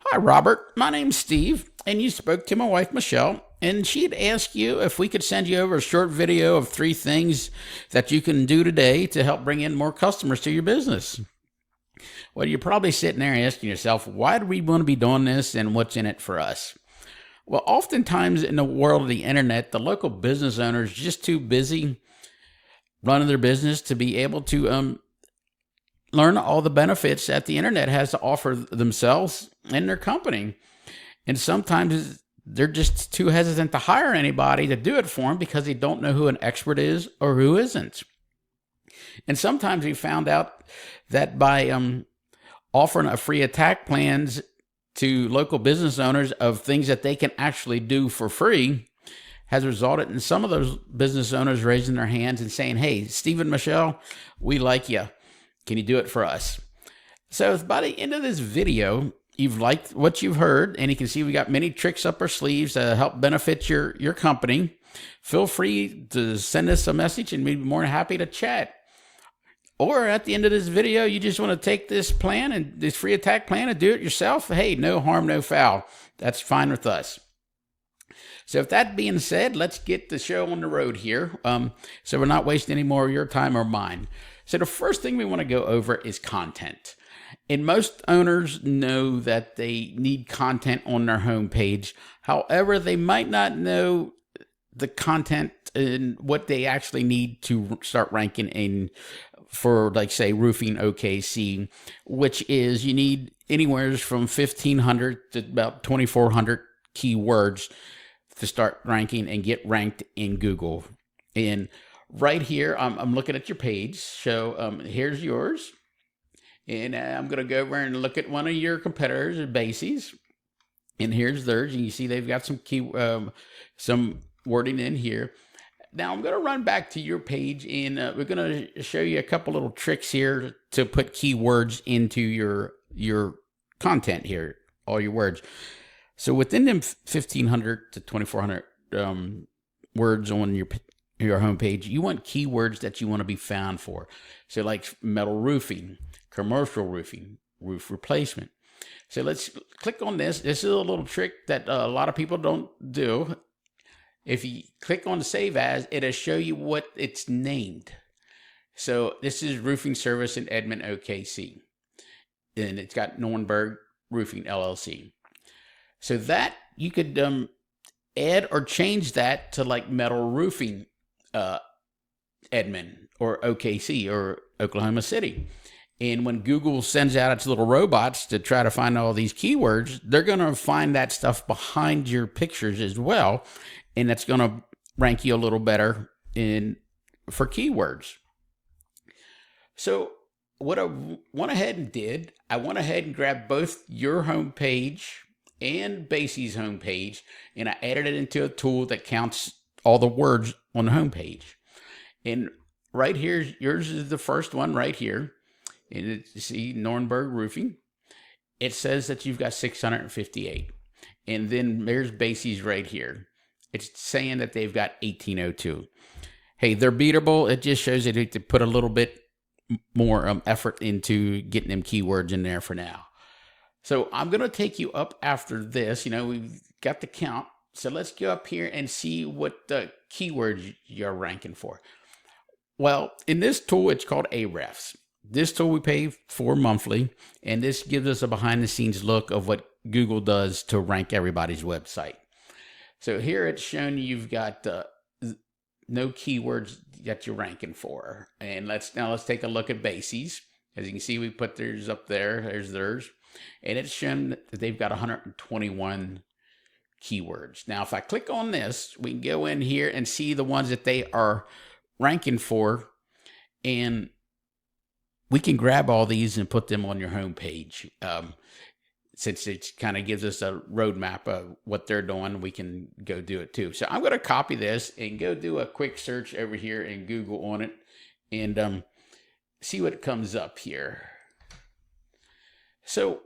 Hi, Robert. My name's Steve, and you spoke to my wife, Michelle, and she had asked you if we could send you over a short video of 3 things that you can do today to help bring in more customers to your business. Well, you're probably sitting there asking yourself, why do we want to be doing this and what's in it for us? Well, oftentimes in the world of the internet, the local business owner is just too busy running their business to be able to learn all the benefits that the internet has to offer themselves and their company. And sometimes they're just too hesitant to hire anybody to do it for them because they don't know who an expert is or who isn't. And sometimes we found out that by offering a free attack plans to local business owners of things that they can actually do for free has resulted in some of those business owners raising their hands and saying, hey, Steve and Michelle, we like you. Can you do it for us? So by the end of this video, you've liked what you've heard, and you can see we got many tricks up our sleeves to help benefit your company. Feel free to send us a message, and we'd be more than happy to chat. Or at the end of this video, you just want to take this plan and this free attack plan and do it yourself. Hey, no harm, no foul. That's fine with us. So with that being said, let's get the show on the road here. So we're not wasting any more of your time or mine. So the first thing we want to go over is content. And most owners know that they need content on their homepage. However, they might not know the content and what they actually need to start ranking in for, like, say, Roofing OKC, which is you need anywhere from 1,500 to about 2,400 keywords to start ranking and get ranked in Google. And right here, I'm looking at your page. So here's yours. And I'm going to go over and look at one of your competitors, Bases. And here's theirs. And you see they've got some wording in here. Now I'm going to run back to your page, and we're going to show you a couple little tricks here to put keywords into your content here, all your words. So within them 1,500 to 2,400 words on your homepage, you want keywords that you want to be found for. So like metal roofing, commercial roofing, roof replacement. So let's click on this. This is a little trick that a lot of people don't do. If you click on Save As, it'll show you what it's named. So this is Roofing Service in Edmond, OKC. And it's got Nurnberg Roofing LLC. So that you could add or change that to like metal roofing Edmond or OKC or Oklahoma City. And when Google sends out its little robots to try to find all these keywords, they're going to find that stuff behind your pictures as well. And that's going to rank you a little better for keywords. So what I went ahead and did, I went ahead and grabbed both your homepage and Bases homepage, and I added it into a tool that counts all the words on the homepage. And right here, yours is the first one right here. And you see Nurnberg Roofing. It says that you've got 658. And then there's Bases right here. It's saying that they've got 1,802. Hey, they're beatable. It just shows that you have to put a little bit more effort into getting them keywords in there for now. So I'm going to take you up after this. You know, we've got the count. So let's go up here and see what the keywords you're ranking for. Well, in this tool, it's called Ahrefs. This tool we pay for monthly, and this gives us a behind-the-scenes look of what Google does to rank everybody's website. So here it's showing you've got no keywords that you're ranking for. And let's take a look at Bases. As you can see, we put theirs up there. There's theirs. And it's shown that they've got 121 keywords. Now, if I click on this, we can go in here and see the ones that they are ranking for. And we can grab all these and put them on your homepage. Since it kind of gives us a roadmap of what they're doing, we can go do it too. So I'm going to copy this and go do a quick search over here in Google on it and see what comes up here. So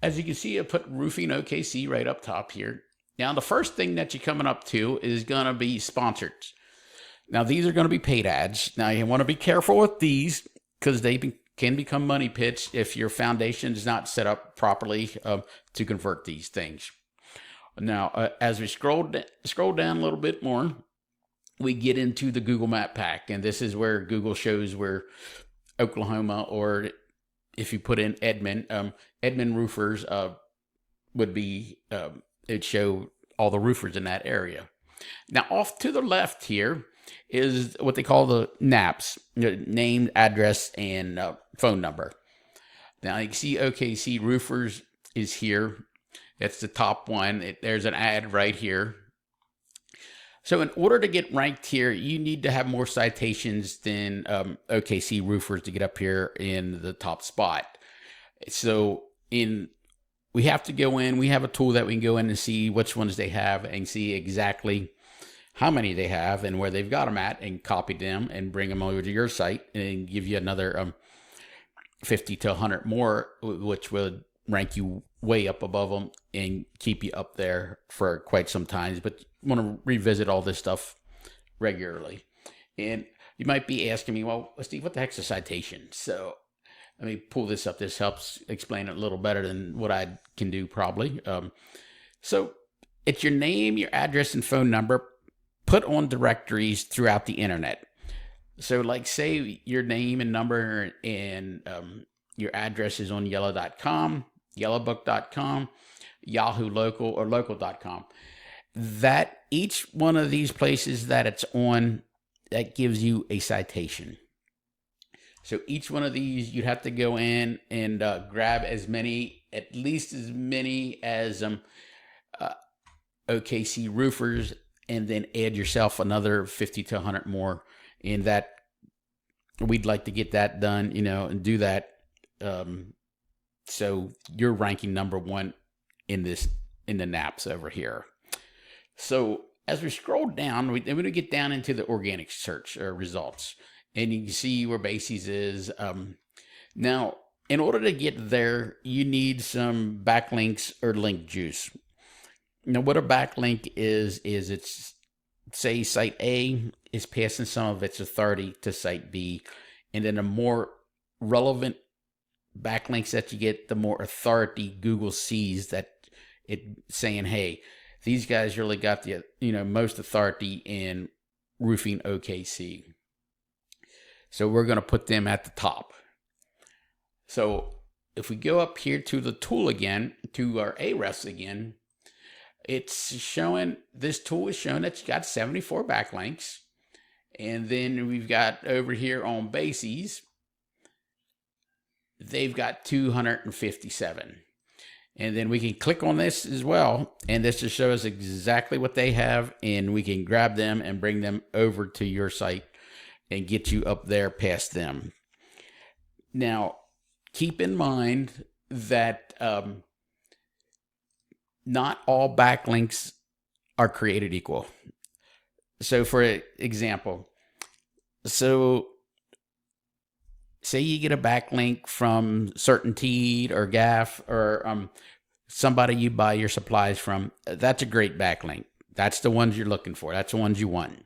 as you can see, I put Roofing OKC right up top here. Now, the first thing that you're coming up to is going to be sponsored. Now, these are going to be paid ads. Now, you want to be careful with these because they can become money pits if your foundation is not set up properly to convert these things. Now, as we scroll down a little bit more, we get into the Google Map Pack, and this is where Google shows where Oklahoma, or if you put in Edmond roofers would be, it'd show all the roofers in that area. Now, off to the left here is what they call the NAPs, name, address, and phone number. Now, you can see OKC Roofers is here. That's the top one. There's an ad right here. So in order to get ranked here, you need to have more citations than OKC Roofers to get up here in the top spot. So we have to go in. We have a tool that we can go in and see which ones they have and see exactly how many they have and where they've got them at, and copy them and bring them over to your site and give you another 50 to 100 more, which would rank you way up above them and keep you up there for quite some time. But you want to revisit all this stuff regularly. And you might be asking me, well, Steve, what the heck's a citation? So let me pull this up. This helps explain it a little better than what I can do probably. So it's your name, your address, and phone number put on directories throughout the internet. So like say your name and number and your address is on yellow.com, yellowbook.com, Yahoo Local, or local.com. That each one of these places that it's on, that gives you a citation. So each one of these, you'd have to go in and grab at least as many as OKC Roofers, and then add yourself another 50 to 100 more. And that, we'd like to get that done, and do that. So you're ranking number one in the NAPs over here. So as we scroll down, we're going to get down into the organic search results, and you can see where Bases is. Now, in order to get there, you need some backlinks or link juice. Now, what a backlink is it's, say, site A is passing some of its authority to site B, and then the more relevant backlinks that you get, the more authority Google sees that it saying, hey, these guys really got the most authority in roofing OKC. So we're going to put them at the top. So if we go up here to the tool again, to our Ahrefs again, it's showing, this tool is showing that you got 74 backlinks. And then we've got over here on Bases, they've got 257. And then we can click on this as well, and this just shows us exactly what they have, and we can grab them and bring them over to your site and get you up there past them. Now, keep in mind that not all backlinks are created equal. So for example, say you get a backlink from Certainteed or GAF or somebody you buy your supplies from, that's a great backlink. That's the ones you're looking for. That's the ones you want.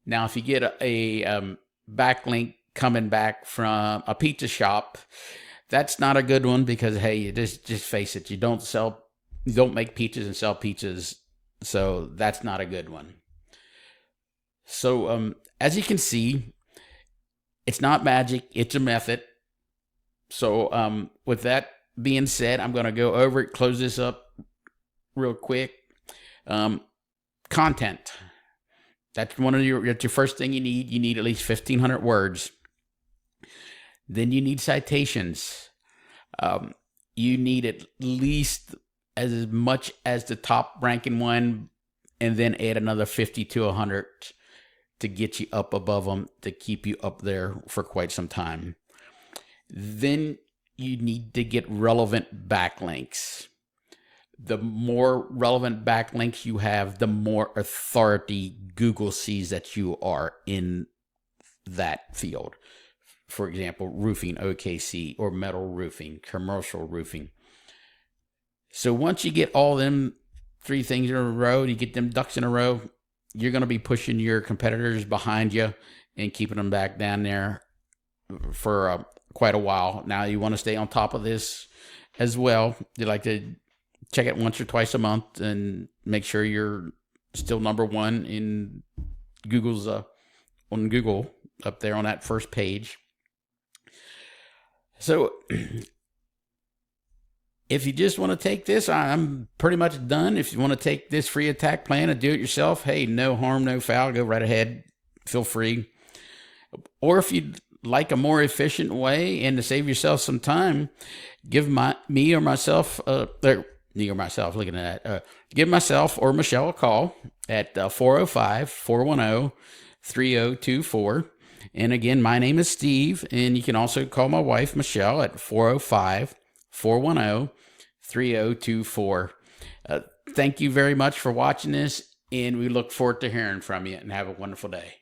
Now, if you get a backlink coming back from a pizza shop, that's not a good one because, hey, you just face it, you don't make pizzas and sell pizzas, so that's not a good one. So as you can see, it's not magic, it's a method. So with that being said, I'm going to go over it, close this up real quick. Content. That's that's your first thing you need. You need at least 1,500 words. Then you need citations. You need at least as much as the top ranking one, and then add another 50 to 100 to get you up above them, to keep you up there for quite some time. Then you need to get relevant backlinks. The more relevant backlinks you have, the more authority Google sees that you are in that field. For example, roofing OKC, or metal roofing, commercial roofing. So once you get all them three things in a row, you get them ducks in a row, you're going to be pushing your competitors behind you and keeping them back down there for quite a while. Now you want to stay on top of this as well. You like to check it once or twice a month and make sure you're still number one in Google's on Google up there on that first page. So if you just want to take this, I'm pretty much done. If you want to take this free attack plan and do it yourself, hey, no harm, no foul. Go right ahead. Feel free. Or if you'd like a more efficient way and to save yourself some time, give me or myself, looking at that, give myself or Michelle a call at 405-410-3024. And again, my name is Steve, and you can also call my wife, Michelle, at 405-410-3024. Thank you very much for watching this, and we look forward to hearing from you, and have a wonderful day.